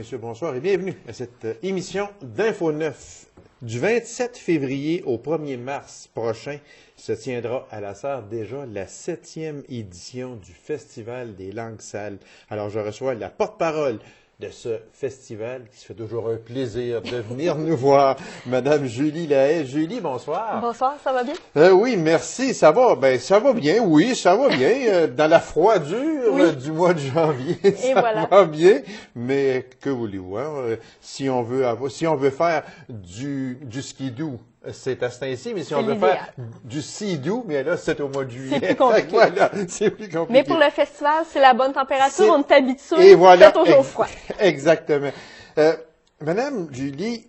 messieurs, bonsoir et bienvenue à cette émission d'Info 9. Du 27 février au 1er mars prochain se tiendra à la Sarre déjà la 7e édition du Festival des langues sales. Alors, je reçois la porte-parole de ce festival, qui se fait toujours un plaisir de venir nous voir, Madame Julie Lahaye. Julie, bonsoir. Bonsoir, ça va bien? Oui, merci, ça va. Ben, ça va bien, oui, ça va bien. Dans la froidure du mois de janvier, ça va bien. Mais que voulez-vous, hein? Si on veut faire du skidoo, c'est à ce temps-ci, mais si on veut faire du sidou, mais là, c'est au mois de juillet. C'est plus compliqué. Voilà, c'est plus compliqué. Mais pour le festival, c'est la bonne température, on est habitué, et voilà, c'est toujours froid. Exactement. Madame Julie,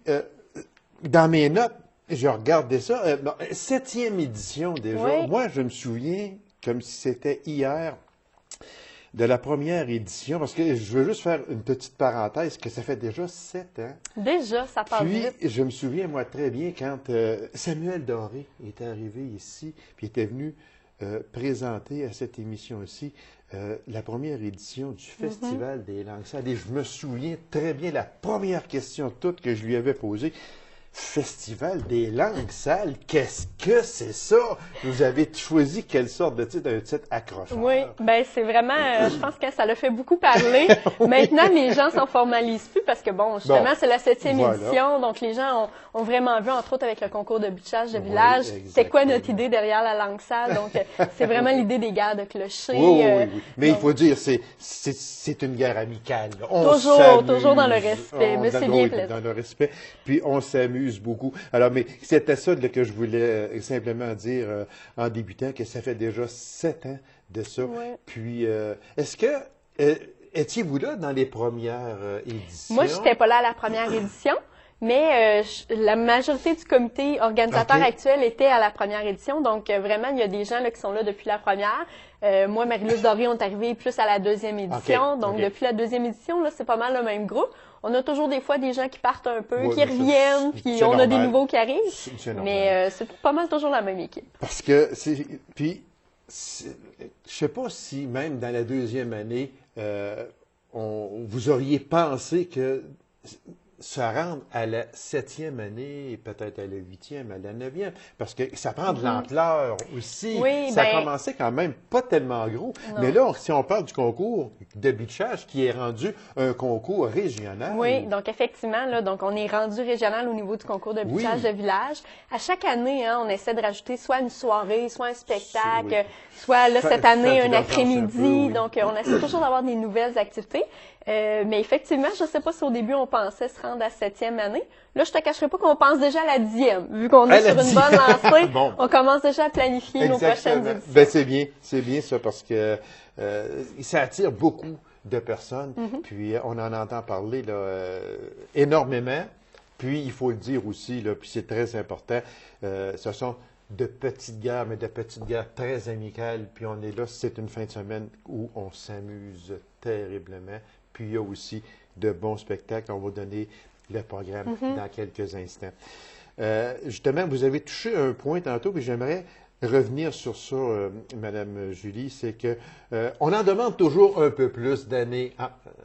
dans mes notes, je regardais ça, 7e édition déjà. Oui. Moi, je me souviens, comme si c'était hier, de la première édition, parce que je veux juste faire une petite parenthèse, que ça fait déjà 7 ans. Déjà, ça passe vite. Puis, je me souviens, moi, très bien, quand Samuel Doré est arrivé ici, puis était venu présenter à cette émission-ci la première édition du Festival des langues sales. Et je me souviens très bien, la première question toute que je lui avais posée, Festival des langues sales, qu'est-ce que c'est ça? Vous avez choisi quelle sorte de titre, un titre accrocheur? Oui, ben c'est vraiment, je pense que ça l'a fait beaucoup parler. Oui. Maintenant, les gens s'en formalisent plus parce que, bon, justement, c'est la 7e édition, donc les gens ont vraiment vu, entre autres avec le concours de bûchage de village, c'est quoi notre idée derrière la langue sale. Donc, c'est vraiment l'idée des guerres de clocher. Oui. Mais il faut dire, c'est une guerre amicale. Toujours dans le respect, mais c'est bien plaisant. Dans le respect, puis on s'amuse beaucoup. Alors, mais c'était ça que je voulais simplement dire en débutant, que ça fait déjà 7 ans de ça. Oui. Puis, est-ce que, étiez-vous là dans les premières éditions? Moi, je n'étais pas là à la première édition, mais la majorité du comité organisateur actuel était à la première édition. Donc, vraiment, il y a des gens là, qui sont là depuis la première. Moi, Marie-Louise Doré, on est arrivé plus à la 2e édition. Donc, depuis la 2e édition, là, c'est pas mal le même groupe. On a toujours des fois des gens qui partent un peu, qui reviennent, puis on a des nouveaux qui arrivent. Mais c'est pas mal toujours la même équipe. Parce que, je sais pas si même dans la 2e année, vous auriez pensé que se rendre à la 7e année, peut-être à la 8e, à la 9e, parce que ça prend de l'ampleur aussi. Oui, ça a commencé quand même pas tellement gros. Non. Mais là, si on parle du concours de bûchage qui est rendu un concours régional. Oui, donc effectivement, là, donc on est rendu régional au niveau du concours de bûchage de village. À chaque année, hein, on essaie de rajouter soit une soirée, soit un spectacle, soit là, cette année, un après-midi. Donc, on essaie toujours d'avoir des nouvelles activités. Mais effectivement, je ne sais pas si au début, on pensait se rendre à 7e année. Là, je te cacherai pas qu'on pense déjà à la 10e. Vu qu'on est sur une bonne lancée, on commence déjà à planifier nos prochaines éditions. Ben, c'est bien ça, parce que ça attire beaucoup de personnes. Puis, on en entend parler là, énormément. Puis, il faut le dire aussi, là, puis c'est très important, ce sont de petites guerres, mais de petites guerres très amicales. Puis, on est là, c'est une fin de semaine où on s'amuse terriblement. Puis, il y a aussi de bons spectacles. On va donner le programme dans quelques instants. Justement, vous avez touché un point tantôt, puis j'aimerais revenir sur ça, Madame Julie, c'est que on en demande toujours un peu plus d'année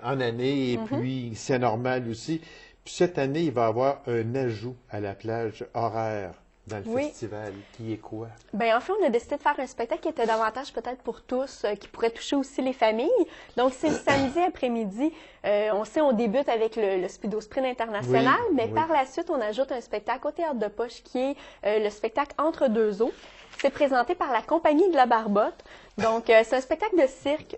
en année, et puis c'est normal aussi. Puis cette année, il va y avoir un ajout à la plage horaire dans le festival, qui est quoi? Bien, en fait, on a décidé de faire un spectacle qui était davantage peut-être pour tous, qui pourrait toucher aussi les familles. Donc, c'est le samedi après-midi. On sait, on débute avec le Speedo Sprint international, mais par la suite, on ajoute un spectacle au Théâtre de Poche qui est le spectacle Entre deux eaux. C'est présenté par la Compagnie de la Barbotte. Donc, c'est un spectacle de cirque.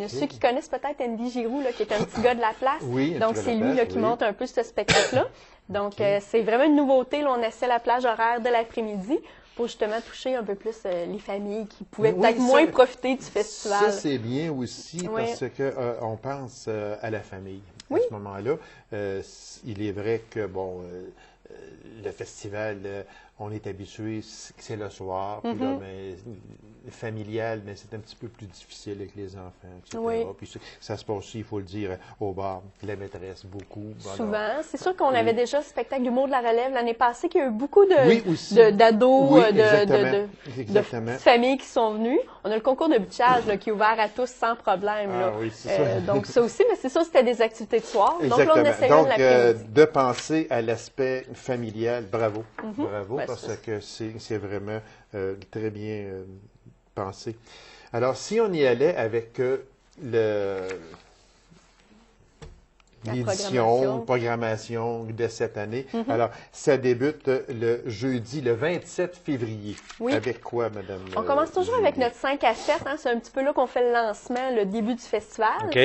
Ceux qui connaissent peut-être Andy Giroux, là, qui est un petit gars de la place. Donc, c'est lui là, qui monte un peu ce spectacle-là. Donc, c'est vraiment une nouveauté. Là, on essaie la plage horaire de l'après-midi pour justement toucher un peu plus les familles qui pouvaient peut-être moins profiter du festival. Ça, c'est bien aussi parce que on pense à la famille à ce moment-là. Il est vrai que, bon, le festival on est habitué, c'est le soir, puis là, mais, familial, mais c'est un petit peu plus difficile avec les enfants, etc. Oui. Puis ça se passe aussi, il faut le dire, au bar, la maîtresse, beaucoup. Souvent. C'est sûr qu'on avait déjà ce spectacle d'humour de la relève l'année passée, qu'il y a eu beaucoup d'ados, oui, de familles qui sont venues. On a le concours de butchage là, qui est ouvert à tous sans problème. Ah, là. oui, c'est ça. Donc ça aussi, mais c'est sûr, c'était des activités de soir. Exactement. Donc là, on essayait de l'après-midi. De penser à l'aspect familial, bravo. Bravo, Ben, parce que c'est vraiment très bien pensé. Alors, si on y allait avec l'édition, programmation de cette année. Alors, ça débute le jeudi, le 27 février. Oui. Avec quoi, Madame? On commence toujours avec notre 5 à 7. Hein, c'est un petit peu là qu'on fait le lancement, le début du festival. OK.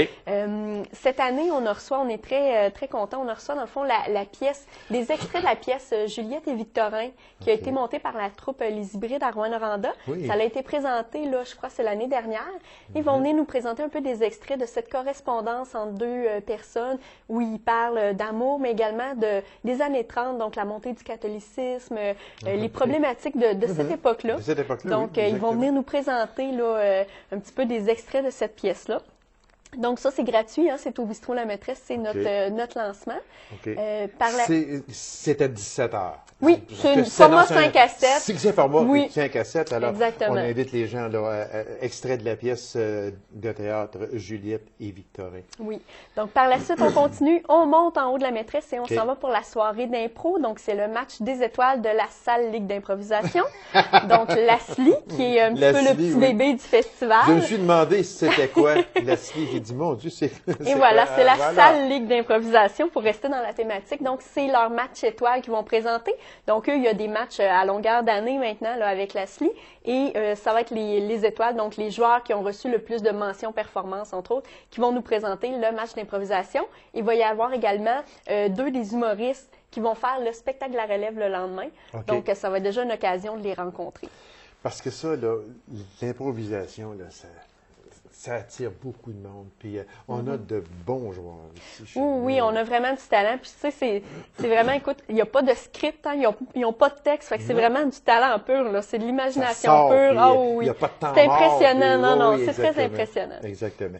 Cette année, on est très, très contents. On reçoit, dans le fond, la pièce, des extraits de la pièce Juliette et Victorin, qui a été montée par la troupe Les Hybrides à Rouyn-Noranda. Oui. Ça a été présenté, là, je crois, c'est l'année dernière. Ils vont venir nous présenter un peu des extraits de cette correspondance entre deux personnes, où ils parlent d'amour, mais également des années 30, donc la montée du catholicisme, les problématiques de cette époque-là. De cette époque-là, donc, oui, ils vont venir nous présenter là, un petit peu des extraits de cette pièce-là. Donc, ça, c'est gratuit, hein, c'est au Bistrot La Maîtresse, c'est notre lancement. OK. Par la... C'est à 17 h. Oui, c'est un format 5 à 7. C'est un format Oui. 5 à 7. Alors, Exactement. on invite les gens, là, extrait de la pièce de théâtre Juliette et Victorin. Oui. Donc, par la suite, on continue, on monte en haut de la maîtresse et on OK. s'en va pour la soirée d'impro. Donc, c'est le match des étoiles de la salle Ligue d'improvisation. Donc, l'ASLI, qui est un petit peu le petit bébé du festival. Je me suis demandé si c'était quoi l'ASLI. J'ai dit, mon Dieu, c'est... Et voilà, c'est la salle Ligue d'improvisation pour rester dans la thématique. Donc, c'est leur match étoile qu'ils vont présenter. Donc, eux, il y a des matchs à longueur d'année maintenant là, avec l'ASLI. Et ça va être les étoiles, donc les joueurs qui ont reçu le plus de mentions performance, entre autres, qui vont nous présenter le match d'improvisation. Il va y avoir également deux des humoristes qui vont faire le spectacle de la relève le lendemain. OK. Donc, ça va être déjà une occasion de les rencontrer. Parce que ça, là, l'improvisation, là, ça attire beaucoup de monde. Puis on a de bons joueurs ici. Oui, on a vraiment du talent. Puis tu sais, c'est vraiment, écoute, il n'y a pas de script, hein, ils n'ont pas de texte. Fait que c'est vraiment du talent pur, là. C'est de l'imagination pure. Ah oui. Il n'y a pas de temps C'est mort, impressionnant. puis, Non, oui, c'est très exactement. impressionnant. Exactement.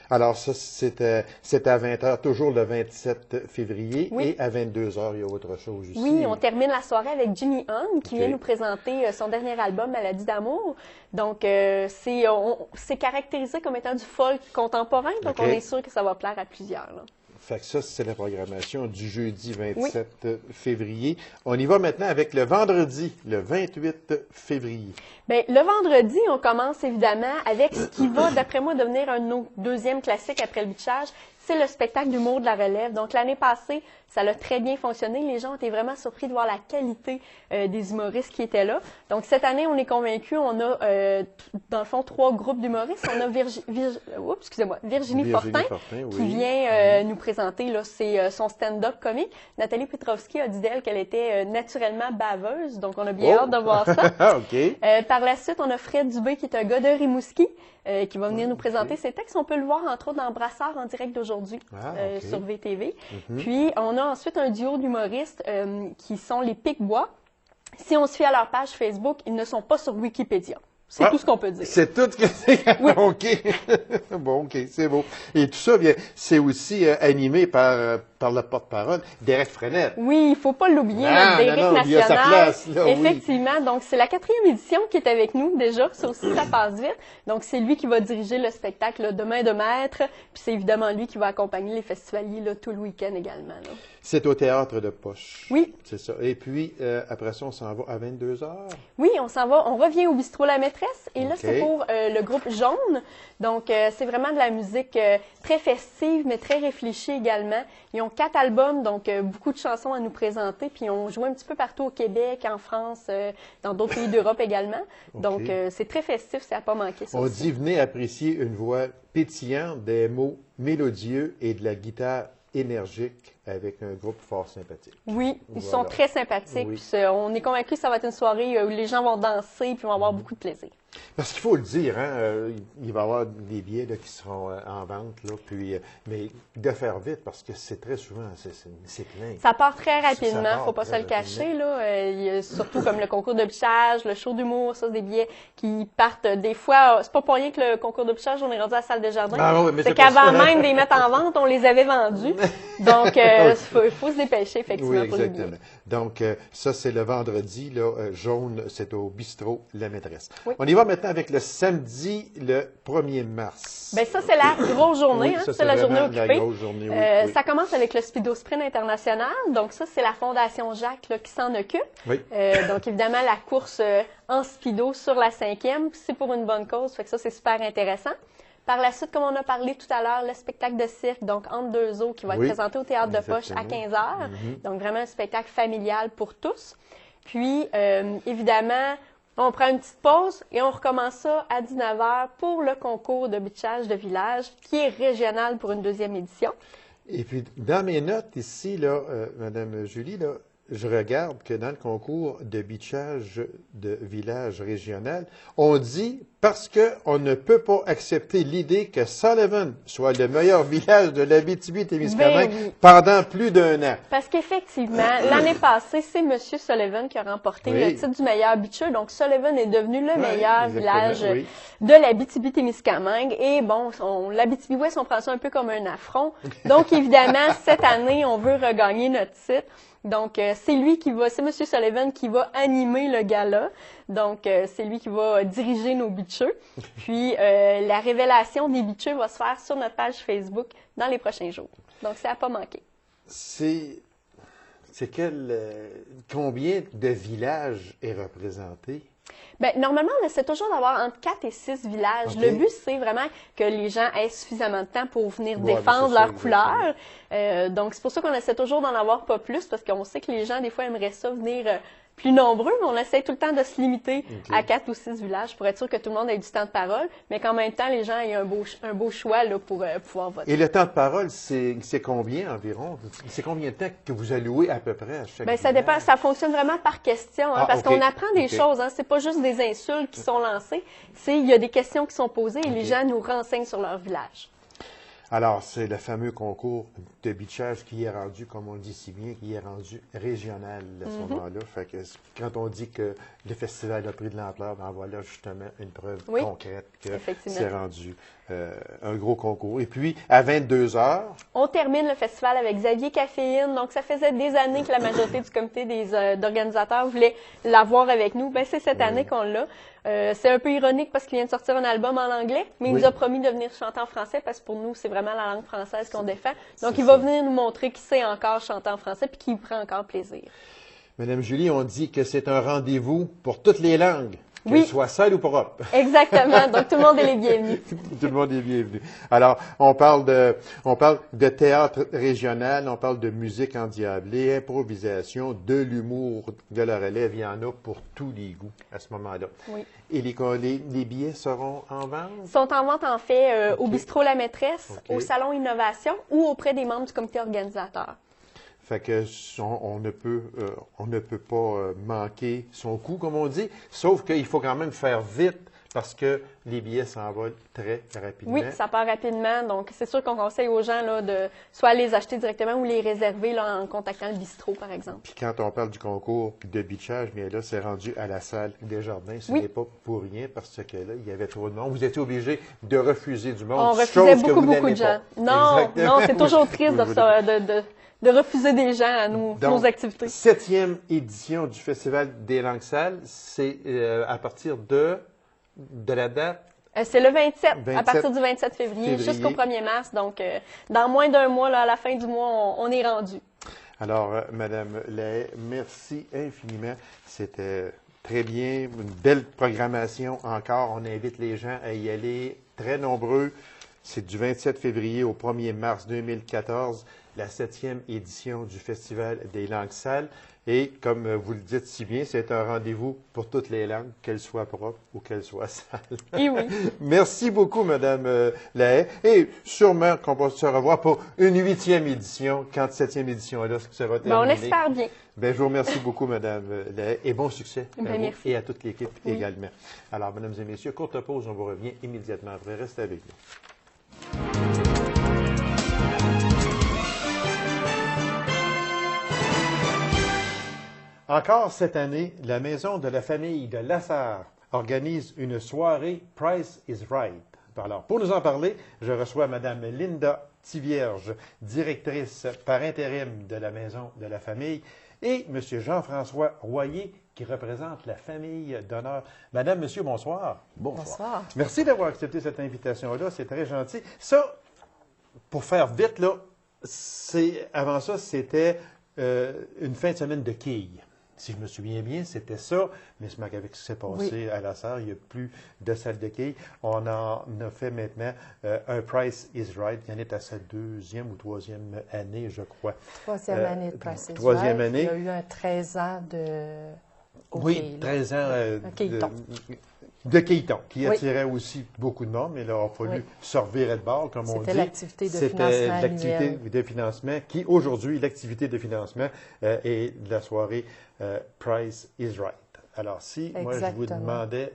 Alors, ça, c'est à 20 h, toujours le 27 février. Oui. Et à 22 h, il y a autre chose aussi. Oui, on termine la soirée avec Jimmy Hahn qui OK. vient nous présenter son dernier album, Maladie d'amour. Donc, c'est caractérisé comme étant du folk contemporain. Donc, OK. on est sûr que ça va plaire à plusieurs. Là. Fait que ça, c'est la programmation du jeudi 27 février. On y va maintenant avec le vendredi, le 28 février. Bien, le vendredi, on commence évidemment avec ce qui va, d'après moi, devenir un deuxième classique après le bitchage. C'est le spectacle d'humour de la relève. Donc, l'année passée, ça a très bien fonctionné. Les gens étaient vraiment surpris de voir la qualité des humoristes qui étaient là. Donc, cette année, on est convaincus. On a, dans le fond, 3 groupes d'humoristes. On a Virginie Fortin oui. qui vient nous présenter là, son stand-up comique. Nathalie Petrovski a dit d'elle qu'elle était naturellement baveuse. Donc, on a bien hâte de voir ça. OK. Par la suite, on a Fred Dubé, qui est un gars de Rimouski, qui va venir nous présenter ses textes. On peut le voir, entre autres, dans Brassard en direct d'aujourd'hui sur VTV. Puis, on a ensuite un duo d'humoristes qui sont les Pic-Bois. Si on se fie à leur page Facebook, ils ne sont pas sur Wikipédia. C'est tout ce qu'on peut dire. C'est tout ce que c'est. Oui. OK. Bon, OK, c'est beau. Et tout ça, bien, c'est aussi animé par le porte-parole, Derek Frenette. Oui, il faut pas l'oublier, Non, Derek non, il a sa National. place, là, oui. Effectivement, donc c'est la 4e édition qui est avec nous déjà, ça aussi ça passe vite. Donc c'est lui qui va diriger le spectacle là, de main de maître, puis c'est évidemment lui qui va accompagner les festivaliers là, tout le week-end également. Là. C'est au Théâtre de Poche. Oui. C'est ça. Et puis, après ça, on s'en va à 22 h. Oui, on s'en va, on revient au Bistrot La Maîtresse, et là OK. c'est pour le groupe Jaune. Donc c'est vraiment de la musique très festive, mais très réfléchie également. Ils ont 4 albums, donc beaucoup de chansons à nous présenter, puis on joue un petit peu partout au Québec, en France, dans d'autres pays d'Europe également. OK. Donc c'est très festif, c'est à pas manquer ça On aussi. dit, venez apprécier une voix pétillante, des mots mélodieux et de la guitare énergique avec un groupe fort sympathique. Oui, ils Voilà. sont très sympathiques. Oui. Puis, on est convaincus que ça va être une soirée où les gens vont danser puis vont avoir beaucoup de plaisir. Parce qu'il faut le dire, hein, il va y avoir des billets là, qui seront en vente, là, puis, mais de faire vite, parce que c'est très souvent, c'est plein. Ça part très rapidement, part faut pas se très le cacher. Là. Il y a surtout comme le concours de bichage, le show d'humour, ça, c'est des billets qui partent des fois. C'est pas pour rien que le concours de bichage, on est rendu à la salle de jardin. Ah, oui, mais c'est c'est pas qu'avant ça. même de les mettre en vente, on les avait vendus. Donc, il faut se dépêcher, effectivement, Oui, pour les billets. exactement. Donc, ça, c'est le vendredi, là, jaune, c'est au bistrot La Maîtresse. Oui. On y va maintenant avec le samedi, le 1er mars. Bien, ça, c'est la grosse journée, Oui, hein, ça, c'est la journée vraiment occupée. la grosse journée, oui, oui. Ça commence avec le Speedo Sprint international. Donc, ça, c'est la Fondation Jacques là, qui s'en occupe. Oui. Donc, évidemment, la course en speedo sur la 5e, c'est pour une bonne cause. Fait que ça, c'est super intéressant. Par la suite, comme on a parlé tout à l'heure, le spectacle de cirque, donc Entre deux eaux, qui va être Oui, présenté au Théâtre de Poche à exactement. 15 heures. Donc, vraiment un spectacle familial pour tous. Puis, évidemment, on prend une petite pause et on recommence ça à 19 heures pour le concours de bitchage de village, qui est régional pour une deuxième édition. Et puis, dans mes notes ici, là, Madame Julie, là, je regarde que dans le concours de bitchage de village régional, on dit parce qu'on ne peut pas accepter l'idée que Sullivan soit le meilleur village de l'Abitibi-Témiscamingue Ben oui. pendant plus d'un an. Parce qu'effectivement, l'année passée, c'est M. Sullivan qui a remporté Oui. le titre du meilleur bitcheux. Donc, Sullivan est devenu le meilleur exactement, village oui. de l'Abitibi-Témiscamingue. Et bon, l'Abitibi-Ouest, on prend ça un peu comme un affront. Donc, évidemment, cette année, on veut regagner notre titre. Donc, c'est M. Sullivan qui va animer le gala. Donc, c'est lui qui va diriger nos bitcheux. Puis, la révélation des bitcheux va se faire sur notre page Facebook dans les prochains jours. Donc, c'est à pas manquer. C'est combien de villages est représenté? Bien, normalement, on essaie toujours d'avoir entre 4 et 6 villages. OK. Le but, c'est vraiment que les gens aient suffisamment de temps pour venir Ouais, défendre c'est ça, leurs couleurs. Donc, c'est pour ça qu'on essaie toujours d'en avoir pas plus, parce qu'on sait que les gens, des fois, aimeraient ça venir plus nombreux, mais on essaie tout le temps de se limiter à 4 ou 6 villages pour être sûr que tout le monde ait du temps de parole, mais qu'en même temps, les gens aient un beau choix là, pour pouvoir voter. Et le temps de parole, c'est combien environ? C'est combien de temps que vous allouez à peu près à chaque Bien, ça village? dépend, ça fonctionne vraiment par question, hein, parce OK. qu'on apprend des OK. choses, hein, c'est pas juste des insultes qui sont lancées, il y a des questions qui sont posées et les gens nous renseignent sur leur village. Alors, c'est le fameux concours de bitchage qui est rendu, comme on le dit si bien, qui est rendu régional à ce moment-là. Fait que quand on dit que le festival a pris de l'ampleur, ben voilà justement une preuve Oui, concrète que effectivement. c'est rendu un gros concours. Et puis, à 22 heures, On termine le festival avec Xavier Caféine. Donc, ça faisait des années que la majorité du comité d'organisateurs voulait l'avoir avec nous. Ben, c'est cette année qu'on l'a. C'est un peu ironique parce qu'il vient de sortir un album en anglais, mais il Oui. nous a promis de venir chanter en français parce que pour nous, c'est vraiment la langue française qu'on défend. Donc, C'est il va ça. venir nous montrer qu'il sait encore chanter en français puis qu'il y prend encore plaisir. Madame Julie, on dit que c'est un rendez-vous pour toutes les langues, qu'elles Oui. soient sales ou propres. Exactement. Donc, tout le monde est les bienvenus. Tout le monde est bienvenu. Alors, on parle de théâtre régional, on parle de musique endiablée, improvisation, de l'humour de la relève. Il y en a pour tous les goûts à ce moment-là. Oui. Et les billets seront en vente? Ils sont en vente, en fait, au OK. bistrot La Maîtresse, OK. au Salon Innovation ou auprès des membres du comité organisateur. Fait que on ne peut pas manquer son coup, comme on dit, sauf qu'il faut quand même faire vite parce que les billets s'envolent très rapidement. Oui, ça part rapidement. Donc, c'est sûr qu'on conseille aux gens là, de soit les acheter directement ou les réserver là, en contactant le bistrot, par exemple. Puis quand on parle du concours de bitchage, bien là, c'est rendu à la salle Desjardins. Ce Oui. n'est pas pour rien parce que là, il y avait trop de monde. Vous étiez obligé de refuser du monde. On chose refusait que beaucoup, vous beaucoup n'aimez de gens. pas. Non, Exactement. non, c'est toujours triste Oui, de refuser des gens à Donc, nos activités. 7e édition du Festival des langues sales, c'est à partir de la date. C'est le 27, à 27 partir du 27 février, jusqu'au 1er mars. Donc, dans moins d'un mois, là, à la fin du mois, on est rendu. Alors, Madame Lahaye, merci infiniment. C'était très bien, une belle programmation encore. On invite les gens à y aller, très nombreux. C'est du 27 février au 1er mars 2014. la 7e édition du Festival des langues sales. Et comme vous le dites si bien, c'est un rendez-vous pour toutes les langues, qu'elles soient propres ou qu'elles soient sales. Et oui. Merci beaucoup, Madame Lahaye. Et sûrement qu'on va se revoir pour une 8e édition, quand 7e édition est là, ce qui sera terminé. On espère bien. Bien, je vous remercie beaucoup, Madame Lahaye, et bon succès à vous merci. et à toute l'équipe également. Alors, Mesdames et Messieurs, courte pause, on vous revient immédiatement après. Restez avec nous. Encore cette année, la Maison de la famille de Lassard organise une soirée Price is Right. Alors, pour nous en parler, je reçois Mme Linda Tivierge, directrice par intérim de la Maison de la famille, et M. Jean-François Royer, qui représente la famille d'honneur. Madame, Monsieur, bonsoir. Bonsoir. Merci d'avoir accepté cette invitation-là, c'est très gentil. Ça, pour faire vite, là, avant ça, c'était une fin de semaine de quilles. Si je me souviens bien, c'était ça, mais avec ce qui s'est passé à Lassard, il n'y a plus de salle de quilles. On en a fait maintenant un Price is Right, qui en est à sa 2e ou 3e année, je crois. 3e année de Price is Right. 3e année. Il y a eu un 13 ans de... Oui, 13 ans de quilletons, qui attirait aussi beaucoup de monde, mais là, il a fallu se revirer de bord, comme on dit. C'était l'activité de financement C'était l'activité annuelle. de financement qui, aujourd'hui, l'activité de financement est la soirée Price is Right. Alors, si moi, je vous demandais,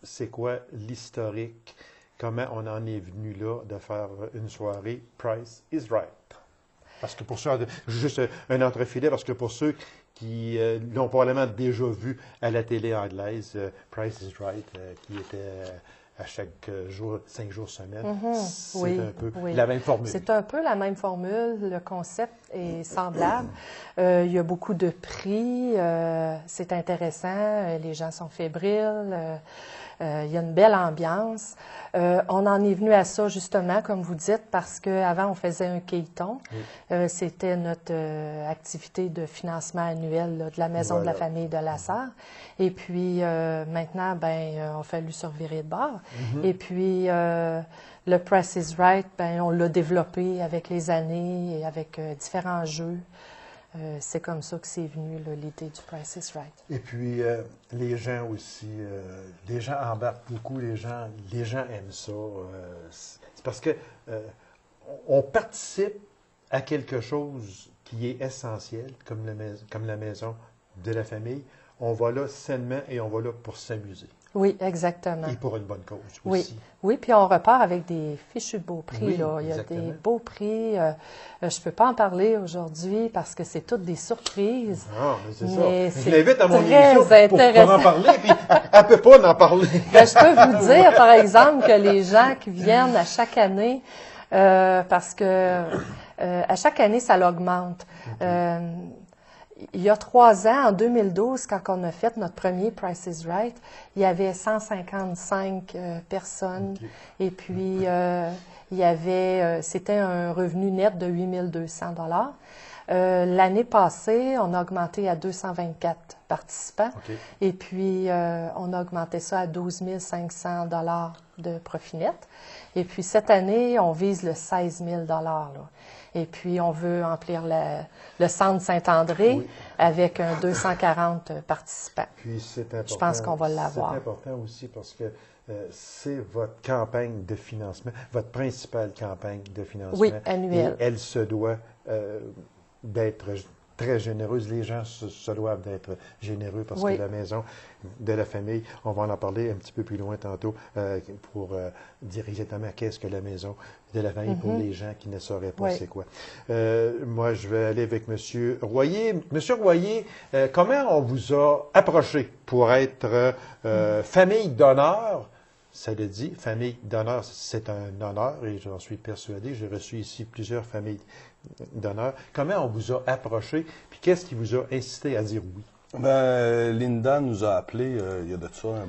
c'est quoi l'historique, comment on en est venu là de faire une soirée Price is Right? Parce que pour ceux, juste un entrefilet, parce que pour ceux qui l'ont probablement déjà vu à la télé anglaise, Price is Right, qui était à chaque jour, 5 jours semaine. C'est un peu la même formule. C'est un peu la même formule. Le concept est semblable. Il y a beaucoup de prix. C'est intéressant. Les gens sont fébriles. Il y a une belle ambiance. On en est venu à ça, justement, comme vous dites, parce qu'avant, on faisait un quilleton. C'était notre activité de financement annuel là, de la Maison de la famille de Lassard. Et puis, maintenant, ben, on a fallu se revirer de bord. Et puis, le Price is Right, ben, on l'a développé avec les années et avec différents jeux. C'est comme ça que c'est venu l'idée du Price is Right. Et puis, les gens aussi, les gens embarquent beaucoup, les gens aiment ça. C'est parce que on participe à quelque chose qui est essentiel, comme la maison de la famille. On va là sainement et on va là pour s'amuser. Oui, exactement. Et pour une bonne cause aussi. Oui, puis on repart avec des fichus de beaux prix. Oui, là. Il y a des beaux prix. Je ne peux pas en parler aujourd'hui parce que c'est toutes des surprises. Ah, mais c'est ça. Je C'est l'invite à mon très émission pour en parler, puis elle ne peut pas en parler. Ben, je peux vous dire, par exemple, que les gens qui viennent à chaque année, parce que à chaque année, ça l'augmente. Il y a 3 ans, en 2012, quand on a fait notre premier Price is Right, il y avait 155 personnes. Et puis, il y avait, c'était un revenu net de 8 200 $. L'année passée, on a augmenté à 224 participants. Et puis, on a augmenté ça à 12 500 $ de profit net. Et puis, cette année, on vise le 16 000 $. Là. Et puis, on veut remplir le centre Saint-André avec 240 participants. Puis, c'est important. Je pense qu'on va l'avoir. C'est important aussi parce que c'est votre campagne de financement, votre principale campagne de financement. Oui, annuelle. Et elle se doit d'être très généreuse. Les gens se doivent d'être généreux parce que la maison de la famille, on va en parler un petit peu plus loin tantôt pour dire exactement qu'est-ce que la maison de la famille pour les gens qui ne sauraient pas c'est quoi. Moi, je vais aller avec M. Royer. M. Royer, comment on vous a approché pour être famille d'honneur? Ça le dit, famille d'honneur, c'est un honneur et j'en suis persuadé. J'ai reçu ici plusieurs familles d'honneur. Comment on vous a approché, puis qu'est-ce qui vous a incité à dire oui? Ben, Linda nous a appelés il y a de ça un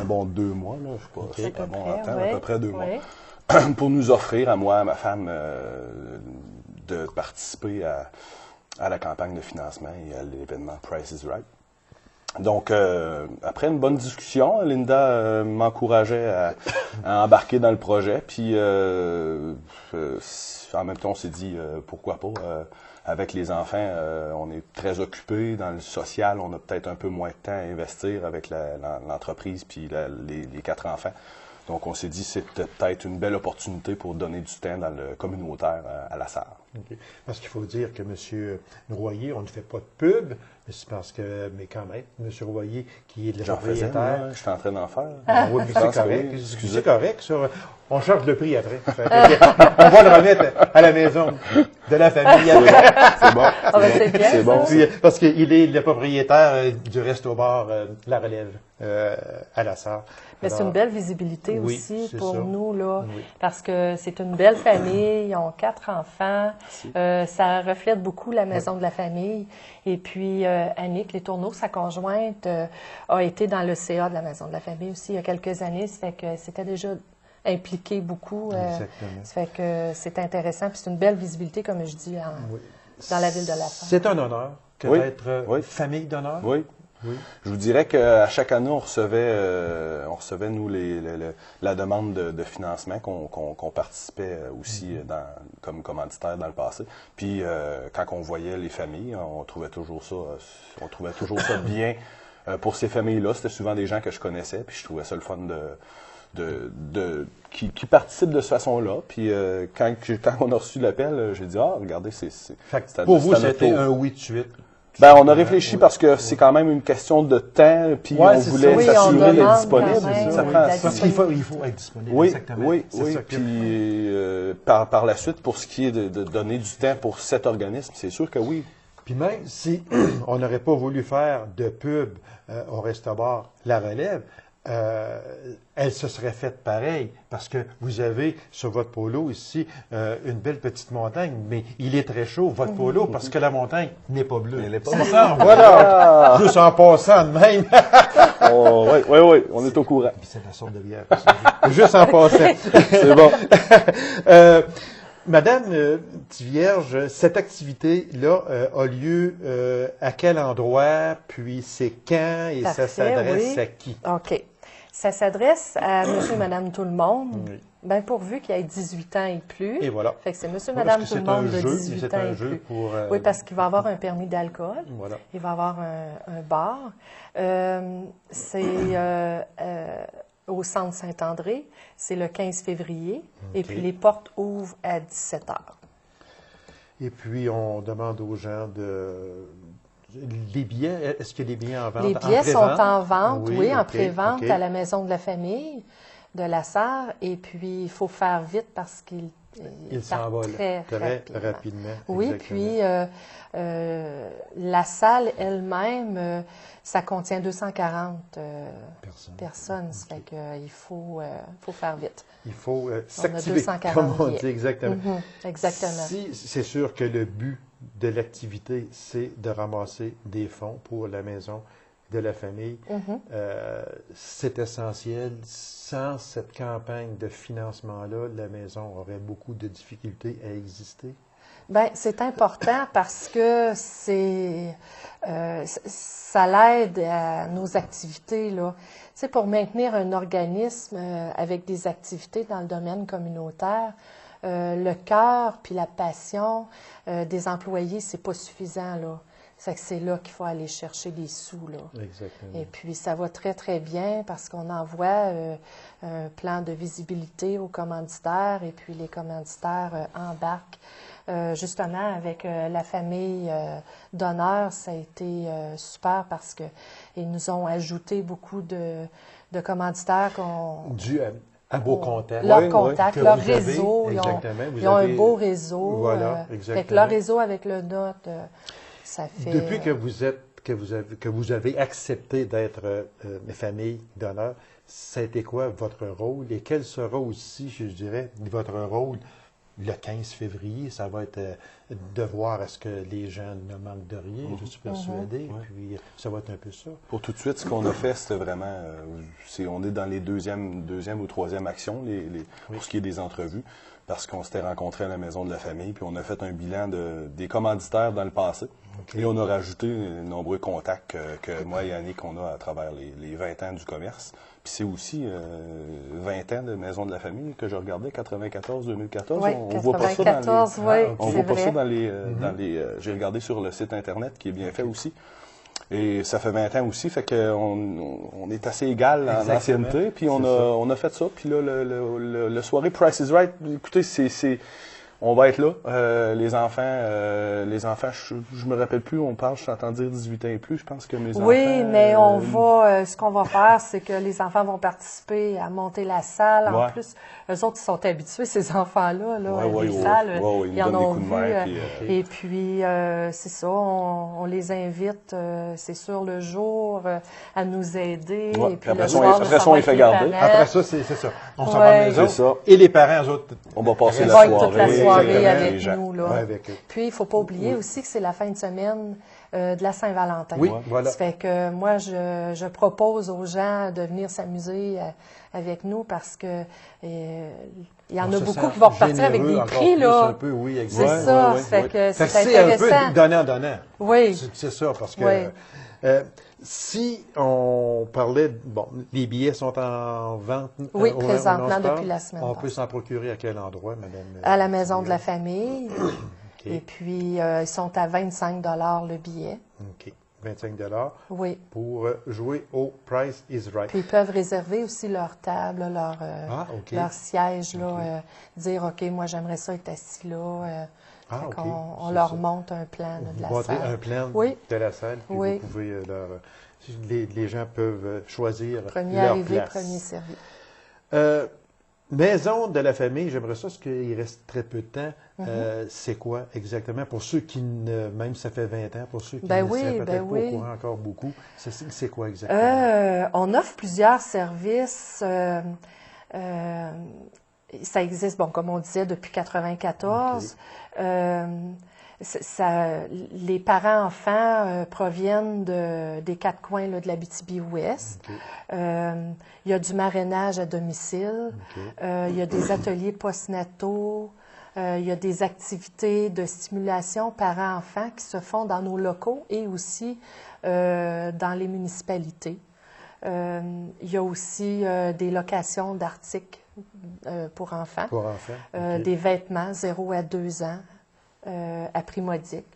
bon 2 mois, là, je sais pas, c'est pas bon en temps, à peu près 2 mois, pour nous offrir à moi, à ma femme, de participer à la campagne de financement et à l'événement Price is Right. Donc, après une bonne discussion, Linda m'encourageait à embarquer dans le projet. Puis, en même temps, on s'est dit, pourquoi pas? Avec les enfants, on est très occupés dans le social. On a peut-être un peu moins de temps à investir avec l'entreprise puis les 4 enfants. Donc, on s'est dit que c'était peut-être une belle opportunité pour donner du temps dans le communautaire à la Sarre. Okay. Parce qu'il faut dire que M. Royer, on ne fait pas de pub, mais c'est parce que, mais quand même, M. Royer, qui est le propriétaire. Je suis en train d'en faire. Oui, mais c'est correct. Oui. C'est correct, ça. On charge le prix après. On va le remettre à la maison de la famille après. C'est bon. C'est bon. Puis, parce qu'il est le propriétaire du resto-bar La Relève à la Sarre. Mais c'est une belle visibilité oui, aussi pour ça. nous, là, oui. parce que c'est une belle famille, ils ont 4 enfants, ça reflète beaucoup la maison de la famille. Et puis, Annick Les Tourneaux, sa conjointe, a été dans le CA de la maison de la famille aussi il y a quelques années, ça fait que c'était déjà impliqué beaucoup. Exactement. Ça fait que c'est intéressant, puis c'est une belle visibilité, comme je dis, dans la ville de La Sarre. C'est un honneur que Oui. d'être Oui. famille d'honneur. Oui. Oui. Je vous dirais qu'à chaque année, on recevait nous, la demande de financement qu'on participait aussi comme commanditaire dans le passé. Puis, quand on voyait les familles, on trouvait toujours ça bien. Pour ces familles-là, c'était souvent des gens que je connaissais, puis je trouvais ça le fun qui participent de cette façon-là. Puis, quand on a reçu l'appel, j'ai dit, regardez, pour vous, c'était un oui de suite. Ben, on a réfléchi parce que c'est quand même une question de temps, puis on voulait s'assurer d'être disponible. Parce qu'il faut être disponible. Oui, exactement. oui. Puis par la suite, pour ce qui est de donner du temps pour cet organisme, c'est sûr que oui. Puis même si on n'aurait pas voulu faire de pub au Resto-Bar La Relève, elle se serait faite pareil, parce que vous avez sur votre polo ici une belle petite montagne, mais il est très chaud, votre polo, parce que la montagne n'est pas bleue. Elle n'est pas bleue. Voilà, juste en passant de même. Oui, on est au courant. C'est la sorte de bière. Juste en passant. C'est bon. Madame Tivierge, cette activité-là a lieu à quel endroit, puis c'est quand, et Parfait, ça s'adresse à qui? OK. Ça s'adresse à monsieur et madame tout le monde, bien pourvu qu'il ait 18 ans et plus. Et voilà. Fait que c'est monsieur et madame tout le monde de 18 ans et plus. Pour, oui, parce qu'il va avoir un permis d'alcool. Voilà. Il va avoir un bar. C'est au Centre Saint-André. C'est le 15 février. Okay. Et puis, les portes ouvrent à 17 h. Et puis, on demande aux gens les billets, est-ce qu'il y a des billets en vente? Les billets sont en vente, oui, en pré-vente à la Maison de la famille de La Sarre. Et puis, il faut faire vite parce qu'il s'envole très rapidement. Oui, puis la salle elle-même, ça contient 240 personnes. Ça fait qu'il faut faire vite. Il faut s'activer, comme on dit, exactement. Exactement. C'est sûr que le but de l'activité, c'est de ramasser des fonds pour la maison de la famille. C'est essentiel. Sans cette campagne de financement-là, la maison aurait beaucoup de difficultés à exister. Bien, c'est important parce que ça l'aide à nos activités, là. Tu sais, pour maintenir un organisme avec des activités dans le domaine communautaire, le cœur puis la passion des employés, c'est pas suffisant, là. C'est là qu'il faut aller chercher des sous, là. Exactement. Et puis, ça va très, très bien parce qu'on envoie un plan de visibilité aux commanditaires et puis les commanditaires embarquent. Justement, avec la famille d'honneur, ça a été super parce qu'ils nous ont ajouté beaucoup de commanditaires dû à vos contacts. Leurs contacts, leur réseau. Exactement. Ils ont un beau réseau. Voilà, exactement. Fait que leur réseau avec le nôtre, ça fait... Depuis que vous avez accepté d'être famille d'honneur, ça a été quoi votre rôle et quel sera aussi, je dirais, votre rôle le 15 février? Ça va être de voir est-ce que les gens ne manquent de rien, je suis persuadé, puis ça va être un peu ça. Pour tout de suite, ce qu'on a fait, c'était vraiment, on est dans les deuxième ou troisième actions, pour ce qui est des entrevues, parce qu'on s'était rencontrés à la Maison de la famille, puis on a fait un bilan des commanditaires dans le passé. Et on a rajouté de nombreux contacts que moi et Yannick, on a à travers les 20 ans du commerce. Puis c'est aussi 20 ans de Maison de la Famille que je regardais, 94-2014. Oui, on voit pas ça dans les... oui, on voit pas ça dans les j'ai regardé sur le site Internet, qui est bien fait aussi. Et ça fait 20 ans aussi, fait qu'on est assez égal en ancienneté. Puis on a fait ça. Puis là, le soirée Price is Right, écoutez, on va être là. Les enfants, je me rappelle plus, je t'entends dire 18 ans et plus, je pense que mes enfants... Oui, mais ce qu'on va faire, c'est que les enfants vont participer à monter la salle. En plus, eux autres, ils sont habitués, ces enfants-là, les salles, ils en ont vu. Et puis, c'est ça, on les invite, c'est sûr, le jour, à nous aider. Et puis après ça, on les fait garder. Après ça, c'est ça. On s'en va à la maison. Et les parents, eux autres... On va passer la soirée. Avec nous, là. Puis, il ne faut pas oublier aussi que c'est la fin de semaine de la Saint-Valentin. Oui, voilà. Ça fait que moi, je propose aux gens de venir s'amuser avec nous parce que il y en a beaucoup qui vont repartir avec des prix, là. Un peu, oui, c'est ça. Fait que c'est intéressant. C'est un peu donnant-donnant. Oui. C'est ça, parce que si on parlait, les billets sont en vente. Oui, présentement, depuis la semaine passée. On peut s'en procurer à quel endroit, madame? À la Maison de la Famille. Okay. Et puis, ils sont à 25 $ le billet. OK. 25 $. Oui. Pour jouer au Price is Right. Puis, ils peuvent réserver aussi leur table, leur siège, là, dire, OK, moi, j'aimerais ça être assis là. On leur monte un plan de la salle. Un plan de la salle, puis vous pouvez les gens peuvent choisir premier leur arrivé, place. premier servi. Maison de la Famille, j'aimerais ça, parce qu'il reste très peu de temps. C'est quoi exactement? Pour ceux qui même ça fait 20 ans, pour ceux qui ne seraient peut-être pas au courant encore beaucoup, c'est quoi exactement? On offre plusieurs services. Ça existe, comme on disait, depuis 1994. Les parents-enfants proviennent des quatre coins là, de l'Abitibi-Ouest. Il y a du marrainage à domicile. Il y a des ateliers postnataux. Il y a des activités de stimulation parents-enfants qui se font dans nos locaux et aussi dans les municipalités. Il y a aussi des locations d'articles pour enfants. Des vêtements 0 à 2 ans. À prix modique.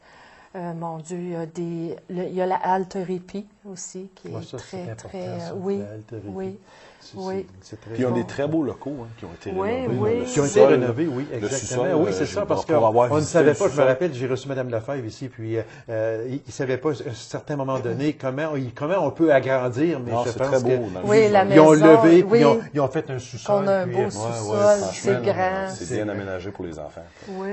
Mon Dieu, il y a la haltéropie aussi, qui est très... Oui. Puis ils ont des très beaux locaux qui ont été rénovés. Qui ont été rénovés, oui, exactement. Oui, c'est ça, parce qu'on ne savait pas, je me rappelle, j'ai reçu Mme Lefebvre ici, puis il ne savait pas, à un certain moment donné, comment on peut agrandir, mais je pense que... Ils ont levé, puis ils ont fait un sous-sol. On a un beau sous-sol, c'est grand. C'est bien aménagé pour les enfants.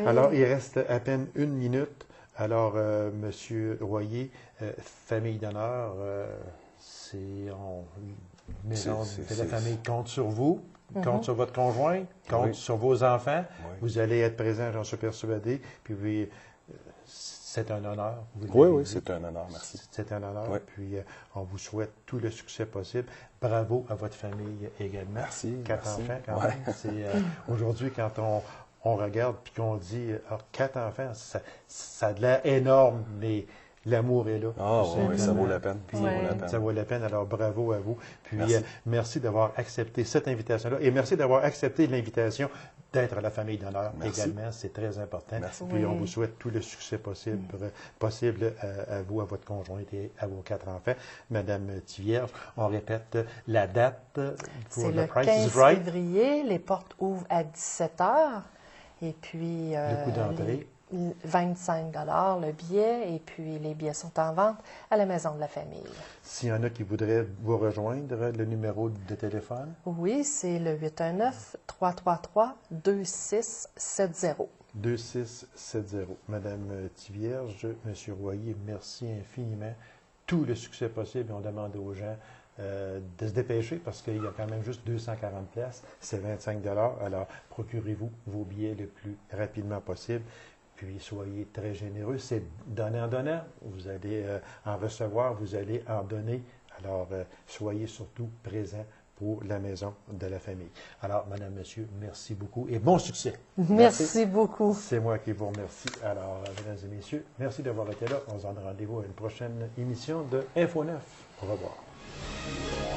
Alors, il reste à peine 1 minute. Alors, Monsieur Royer, famille d'honneur, Maison de la Famille compte sur vous, compte sur votre conjoint, compte sur vos enfants. Vous allez être présent, j'en suis persuadé. Puis, c'est un honneur. Oui, c'est un honneur, merci. C'est un honneur. Puis, on vous souhaite tout le succès possible. Bravo à votre famille également. Merci. 4 enfants, quand même. Aujourd'hui, quand on regarde puis qu'on dit 4 enfants, ça a de l'air énorme, mais l'amour est là. Ça vaut la peine. Ça vaut la peine. Alors, bravo à vous. Puis, merci d'avoir accepté cette invitation-là. Et merci d'avoir accepté l'invitation d'être à la famille d'honneur également. C'est très important. Merci. Puis, on vous souhaite tout le succès possible à vous, à votre conjointe et à vos 4 enfants. Madame Thivierge, on répète la date pour le Price is Right. C'est le 15 février. Les portes ouvrent à 17 h. Et puis, le coût d'entrée. 25 $ le billet, et puis les billets sont en vente à la Maison de la Famille. S'il y en a qui voudraient vous rejoindre, le numéro de téléphone? Oui, c'est le 819-333-2670. 2670. Madame Thivierge, Monsieur Royer, merci infiniment. Tout le succès possible, on demande aux gens de se dépêcher parce qu'il y a quand même juste 240 places, c'est 25 $. Alors, procurez-vous vos billets le plus rapidement possible. Puis, soyez très généreux. C'est donnant en donnant. Vous allez en recevoir, vous allez en donner. Alors, soyez surtout présents pour la maison de la famille. Alors, madame, monsieur, merci beaucoup et bon succès. Merci beaucoup. C'est moi qui vous remercie. Alors, mesdames et messieurs, merci d'avoir été là. On se donne rendez-vous à une prochaine émission de Info 9. Au revoir.